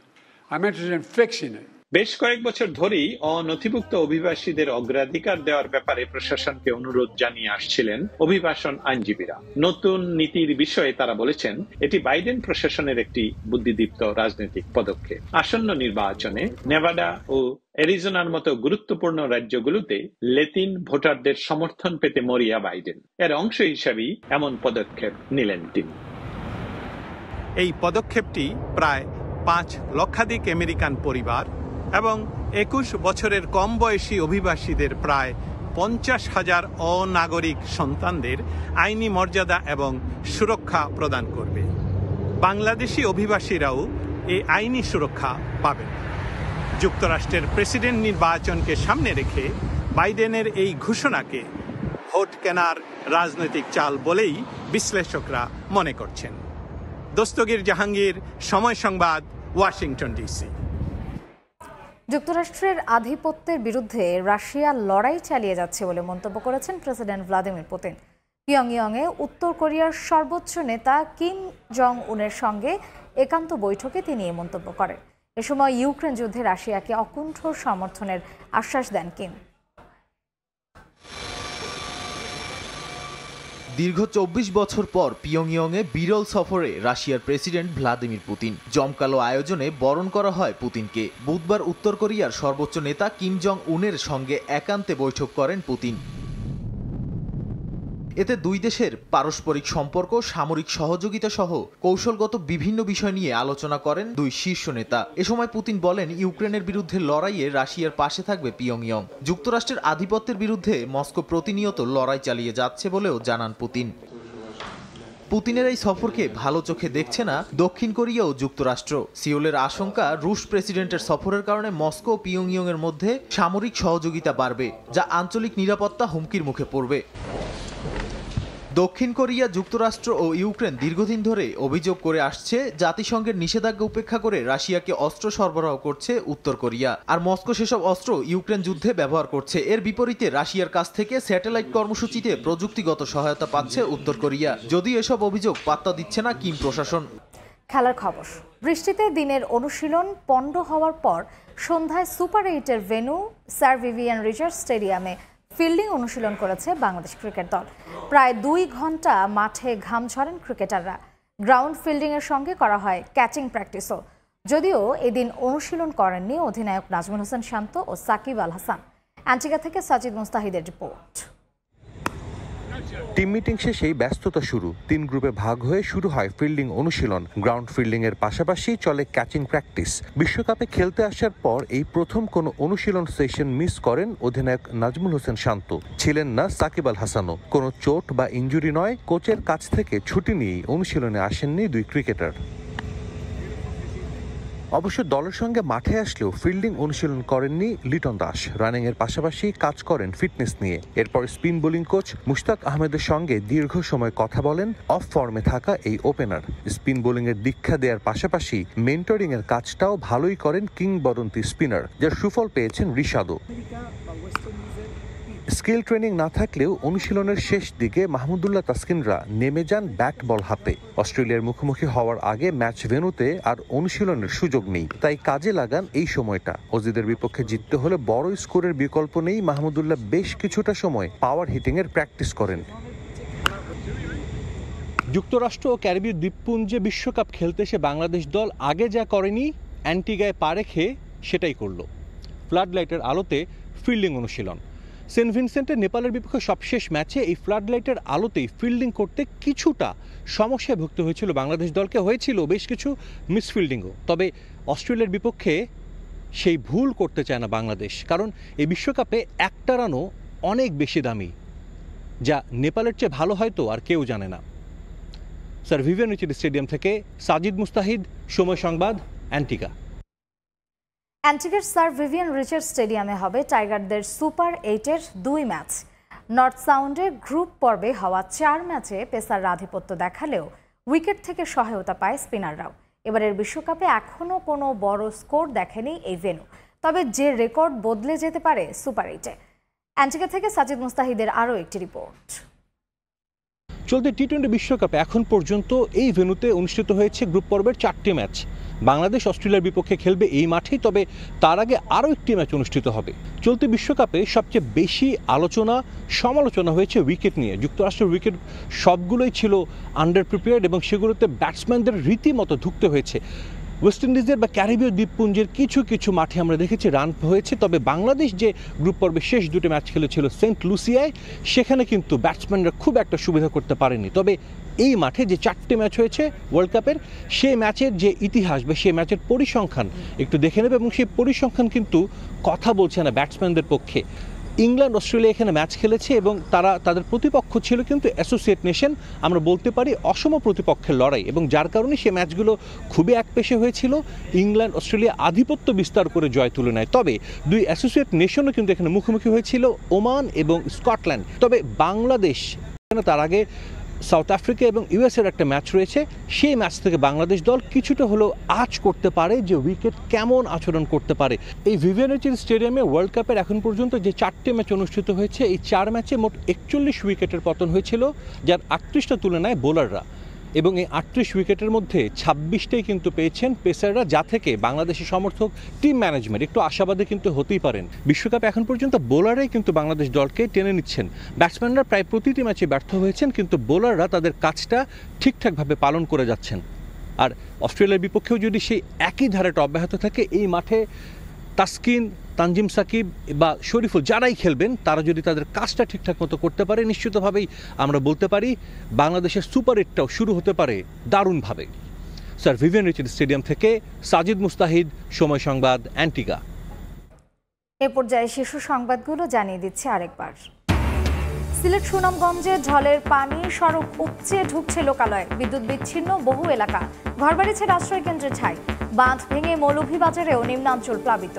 I'm interested in fixing it. বেশ কয়েক বছর ধরেই অনথিভুক্ত অভিবাসীদের অগ্রাধিকার দেওয়ার ব্যাপারে প্রশাসনকে অনুরোধ জানিয়ে আসছিলেন অভিবাসন আইনজীবীরা। নতুন নীতির বিষয়ে তারা বলেছেন এটি বাইডেন প্রশাসনের একটি বুদ্ধিদীপ্ত রাজনৈতিক পদক্ষেপ। আসন্ন নির্বাচনে নেভাডা ও অ্যারিজোনার মতো গুরুত্বপূর্ণ রাজ্যগুলোতে লেতিন ভোটারদের সমর্থন পেতে মরিয়া বাইডেন। এর অংশ হিসাবেই এমন পদক্ষেপ নিলেন তিনি। এই পদক্ষেপটি প্রায় 5 লক্ষাধিক আমেরিকান পরিবার এবং 21 বছরের কম বয়সী অভিবাসীদের প্রায় 50,000 অনাগরিক সন্তানদের আইনি মর্যাদা এবং সুরক্ষা প্রদান করবে। বাংলাদেশি অভিবাসীরাও এই আইনি সুরক্ষা পাবেন। যুক্তরাষ্ট্রের প্রেসিডেন্ট নির্বাচনকে সামনে রেখে বাইডেনের এই ঘোষণাকে ভোট কেনার রাজনৈতিক চাল বলেই বিশ্লেষকরা মনে করছেন। দস্তগীর জাহাঙ্গীর, সময় সংবাদ, ওয়াশিংটন ডিসি। যুক্তরাষ্ট্রের আধিপত্যের বিরুদ্ধে রাশিয়া লড়াই চালিয়ে যাচ্ছে বলে মন্তব্য করেছেন প্রেসিডেন্ট ভ্লাদিমির পুতিন। পিয়ংইয়ংয়ে উত্তর কোরিয়ার সর্বোচ্চ নেতা কিম জং উনের সঙ্গে একান্ত বৈঠকে তিনি এই মন্তব্য করেন। এ সময় ইউক্রেন যুদ্ধে রাশিয়াকে অকুণ্ঠ সমর্থনের আশ্বাস দেন কিম। দীর্ঘ ২৪ বছর পর পিয়ংইয়ংয়ে বিরল সফরে রাশিয়ার প্রেসিডেন্ট ভ্লাদিমির পুতিন। জমকালো আয়োজনে বরণ করা হয় পুতিনকে। বুধবার উত্তর কোরিয়ার সর্বোচ্চ নেতা কিম জং উনের সঙ্গে একান্তে বৈঠক করেন পুতিন। এতে দুই দেশের পারস্পরিক সম্পর্ক, সামরিক সহযোগিতা সহ কৌশলগত বিভিন্ন বিষয় নিয়ে আলোচনা করেন দুই শীর্ষ নেতা। এ সময় পুতিন বলেন, ইউক্রেনের বিরুদ্ধে লড়াইয়ে রাশিয়ার পাশে থাকবে পিয়ংইয়ং। যুক্তরাষ্ট্রের আধিপত্যের বিরুদ্ধে মস্কো প্রতিনিয়ত লড়াই চালিয়ে যাচ্ছে বলেও জানান পুতিন। পুতিনের এই সফরকে ভালো চোখে দেখছে না দক্ষিণ কোরিয়া ও যুক্তরাষ্ট্র। সিওলের আশঙ্কা, রুশ প্রেসিডেন্টের সফরের কারণে মস্কো ও পিয়ংইয়ং এর মধ্যে সামরিক সহযোগিতা বাড়বে, যা আঞ্চলিক নিরাপত্তা হুমকির মুখে পড়বে। দক্ষিণ কোরিয়া, যুক্তরাষ্ট্র ও ইউক্রেন দীর্ঘদিন ধরে অভিযোগ করে আসছে, জাতিসংঘের নিষেধাজ্ঞা উপেক্ষা করে রাশিয়াকে অস্ত্র সরবরাহ করছে উত্তর কোরিয়া, আর মস্কো সেসব অস্ত্র ইউক্রেন যুদ্ধে ব্যবহার করছে। এর বিপরীতে রাশিয়ার কাছ থেকে স্যাটেলাইট কর্মসূচিতে প্রযুক্তিগত সহায়তা পাচ্ছে উত্তর কোরিয়া। যদিও এসব অভিযোগ পাত্তা দিচ্ছে না কিম প্রশাসন। খেলার খবর। বৃষ্টিতে দিনের অনুশীলন পণ্ড হওয়ার পর সন্ধ্যায় সুপার 8-এর ভেন্যু স্যার ভিভিয়ান রিচার্ডস স্টেডিয়ামে ফিল্ডিং অনুশীলন করেছে বাংলাদেশ ক্রিকেট দল। প্রায় 2 ঘন্টা মাঠে ঘাম ঝরেন ক্রিকেটাররা। গ্রাউন্ড ফিল্ডিংয়ের সঙ্গে করা হয় ক্যাচিং প্র্যাকটিসও। যদিও এদিন অনুশীলন করেননি অধিনায়ক নাজমুল হোসেন শান্ত ও সাকিব আল হাসান। অ্যান্টিগা থেকে সাজিদ মুস্তাহিদের রিপোর্ট। টিম মিটিং শেষেই ব্যস্ততা শুরু। 3 গ্রুপে ভাগ হয়ে শুরু হয় ফিল্ডিং অনুশীলন। গ্রাউন্ড ফিল্ডিং এর পাশাপাশি চলে ক্যাচিং প্র্যাকটিস। বিশ্বকাপে খেলতে আসার পর এই প্রথম কোনো অনুশীলন সেশন মিস করেন অধিনায়ক নাজমুল হোসেন শান্ত। ছিলেন না সাকিব আল হাসানও। কোনো চোট বা ইনজুরি নয়, কোচের কাছ থেকে ছুটি নিয়েই অনুশীলনে আসেননি দুই ক্রিকেটার। অবশ্য দলের সঙ্গে মাঠে আসলেও ফিল্ডিং অনুশীলন করেননি লিটন দাস। রানিং এর পাশাপাশি কাজ করেন ফিটনেস নিয়ে। এরপর স্পিন বোলিং কোচ মুশতাক আহমেদের সঙ্গে দীর্ঘ সময় কথা বলেন অফ ফর্মে থাকা এই ওপেনার। স্পিন বোলিং এর দীক্ষা দেওয়ার পাশাপাশি মেন্টরিং এর কাজটাও ভালোই করেন কিংবদন্তি স্পিনার, যার সুফল পেয়েছেন রিশাদও। স্কিল ট্রেনিং না থাকলেও অনুশীলনের শেষ দিকে মাহমুদুল্লাহ তাসকিনরা নেমে যান ব্যাট বল হাতে। অস্ট্রেলিয়ার মুখোমুখি হওয়ার আগে ম্যাচ ভেন্যুতে আর অনুশীলনের সুযোগ নেই, তাই কাজে লাগান এই সময়টা। অজিদের বিপক্ষে জিততে হলে বড় স্কোরের বিকল্প নেই। মাহমুদুল্লাহ বেশ কিছুটা সময় পাওয়ার হিটিং এর প্র্যাকটিস করেন। যুক্তরাষ্ট্র ও ক্যারিবীয় দ্বীপপুঞ্জে বিশ্বকাপ খেলতে এসে বাংলাদেশ দল আগে যা করেনি, অ্যান্টিগায় পা রেখে সেটাই করল। ফ্লাড লাইটের আলোতে ফিল্ডিং অনুশীলন। সেন্ট ভিনসেন্টের নেপালের বিপক্ষে সবশেষ ম্যাচে এই ফ্লাড লাইটের আলোতেই ফিল্ডিং করতে কিছুটা সমস্যায় ভুগতে হয়েছিল বাংলাদেশ দলকে। হয়েছিল বেশ কিছু মিসফিল্ডিংও। তবে অস্ট্রেলিয়ার বিপক্ষে সেই ভুল করতে চায় না বাংলাদেশ, কারণ এই বিশ্বকাপে একটা রানও অনেক বেশি দামি, যা নেপালের চেয়ে ভালো হয়তো আর কেউ জানে না। স্যার ভিভিয়ান রিচার্ডস স্টেডিয়াম থেকে সাজিদ মুস্তাহিদ, সময় সংবাদ, অ্যান্টিগা। অ্যান্টিগার স্যার ভিভিয়ান রিচার্ডস স্টেডিয়ামে হবে টাইগারদের সুপার 8-এর 2 ম্যাচ। নর্থ সাউন্ডে গ্রুপ পর্বে হওয়া 4 ম্যাচে পেসাররা আধিপত্য দেখালেও উইকেট থেকে সহায়তা পায় স্পিনাররাও। এবারের বিশ্বকাপে এখনও কোনো বড় স্কোর দেখেনি এই ভেন্যু, তবে যে রেকর্ড বদলে যেতে পারে সুপার 8-এ। অ্যান্টিগা থেকে সাজিদ মুস্তাহিদের আরও একটি রিপোর্ট। চলতি টি-20 বিশ্বকাপে এখন পর্যন্ত এই ভেন্যুতে অনুষ্ঠিত হয়েছে গ্রুপ পর্বের 4টি ম্যাচ। বাংলাদেশ অস্ট্রেলিয়ার বিপক্ষে খেলবে এই মাঠেই, তবে তার আগে আরও একটি ম্যাচ অনুষ্ঠিত হবে। চলতি বিশ্বকাপে সবচেয়ে বেশি আলোচনা সমালোচনা হয়েছে উইকেট নিয়ে। যুক্তরাষ্ট্রের উইকেট সবগুলোই ছিল আন্ডার প্রিপেয়ার্ড এবং সেগুলোতে ব্যাটসম্যানদের রীতিমতো ধুঁকতে হয়েছে। ওয়েস্ট ইন্ডিজের বা ক্যারিবীয় দ্বীপপুঞ্জের কিছু কিছু মাঠে আমরা দেখেছি রান হয়েছে, তবে বাংলাদেশ যে গ্রুপ পর্বে শেষ 2টি ম্যাচ খেলেছিল সেন্ট লুসিয়ায়, সেখানে কিন্তু ব্যাটসম্যানরা খুব একটা সুবিধা করতে পারেনি। তবে এই মাঠে যে 4টি ম্যাচ হয়েছে ওয়ার্ল্ড কাপের, সেই ম্যাচের যে ইতিহাস বা সেই ম্যাচের পরিসংখ্যান একটু দেখে নেবে, এবং সেই পরিসংখ্যান কিন্তু কথা বলছে না ব্যাটসম্যানদের পক্ষে। ইংল্যান্ড অস্ট্রেলিয়া এখানে ম্যাচ খেলেছে এবং তাদের প্রতিপক্ষ ছিল কিন্তু অ্যাসোসিয়েট নেশন, আমরা বলতে পারি অসম প্রতিপক্ষের লড়াই, এবং যার কারণে সে ম্যাচগুলো খুবই একপেশে হয়েছিল। ইংল্যান্ড অস্ট্রেলিয়া আধিপত্য বিস্তার করে জয় তুলে নেয়। তবে 2 অ্যাসোসিয়েট নেশনও কিন্তু এখানে মুখোমুখি হয়েছিল, ওমান এবং স্কটল্যান্ড। তবে বাংলাদেশ তার আগে সাউথ আফ্রিকা এবং ইউএসের একটা ম্যাচ রয়েছে, সেই ম্যাচ থেকে বাংলাদেশ দল কিছুটা হলেও আঁচ করতে পারে যে উইকেট কেমন আচরণ করতে পারে। এই ভিভিয়ান রিচার্ড স্টেডিয়ামে ওয়ার্ল্ড কাপের এখন পর্যন্ত যে 4টে ম্যাচ অনুষ্ঠিত হয়েছে, এই 4 ম্যাচে মোট 41 উইকেটের পতন হয়েছিল, যার 38টা তুলে নেয় বোলাররা, এবং এই 38 উইকেটের মধ্যে 26টাই কিন্তু পেয়েছেন পেসাররা, যা থেকে বাংলাদেশের সমর্থক টিম ম্যানেজমেন্ট একটু আশাবাদী কিন্তু হতেই পারেন। বিশ্বকাপ এখন পর্যন্ত বোলাররাই কিন্তু বাংলাদেশ দলকে টেনে নিচ্ছেন। ব্যাটসম্যানরা প্রায় প্রতিটি ম্যাচে ব্যর্থ হয়েছেন, কিন্তু বোলাররা তাদের কাজটা ঠিকঠাকভাবে পালন করে যাচ্ছেন। আর অস্ট্রেলিয়ার বিপক্ষেও যদি সেই একই ধারাটা অব্যাহত থাকে, এই মাঠে তাসকিন, তানজিম সাকিব বা শরীফুল যারাই খেলবেন, তারা যদি তাদের কাজটা ঠিকঠাক মতো করতে পারে, নিশ্চিতভাবেই আমরা বলতে পারি বাংলাদেশের সুপার 8টাও শুরু হতে পারে দারুণভাবে। স্যার, ভিভিয়ান রিচার্ড স্টেডিয়াম থেকে সাজিদ মুস্তাহিদ, সময় সংবাদ, অ্যান্টিগা। এ পর্যায়ে শীর্ষ সংবাদগুলো জানিয়ে দিচ্ছে আরেকবার। সিলেট সুনামগঞ্জে ঝড়ের পানি, সড়ক উপচে ঢুকছে লোকালয়ে, বিদ্যুৎ বিচ্ছিন্ন বহু এলাকা, ঘরবাড়ি ছেড়ে আশ্রয় কেন্দ্রে ছাই, বাঁধ ভেঙে মৌলভীবাজারেও নিম্নাঞ্চল প্লাবিত।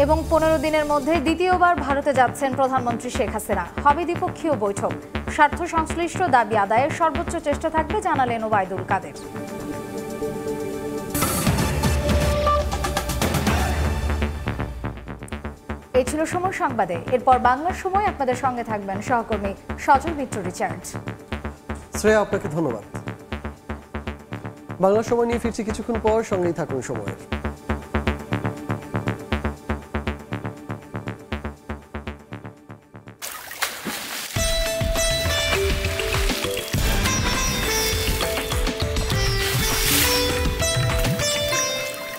এবং 15 দিনের মধ্যে দ্বিতীয়বার ভারতে যাচ্ছেন প্রধানমন্ত্রী শেখ হাসিনা, হবে দ্বিপক্ষীয় বৈঠক, স্বার্থ সংশ্লিষ্ট দাবি আদায়ের সর্বোচ্চ চেষ্টা থাকবে জানালেন ওবায়দুল কাদের। এই ছিল সময় সংবাদে। এরপর বাংলার সময় আপনাদের সঙ্গে থাকবেন সহকর্মী সজল মিত্র রিচার্ড। শ্রেয়া, আপনাকে ধন্যবাদ। বাংলার সময় নিয়ে ফিরছি কিছুক্ষণ পর, সঙ্গেই থাকুন সময়ের।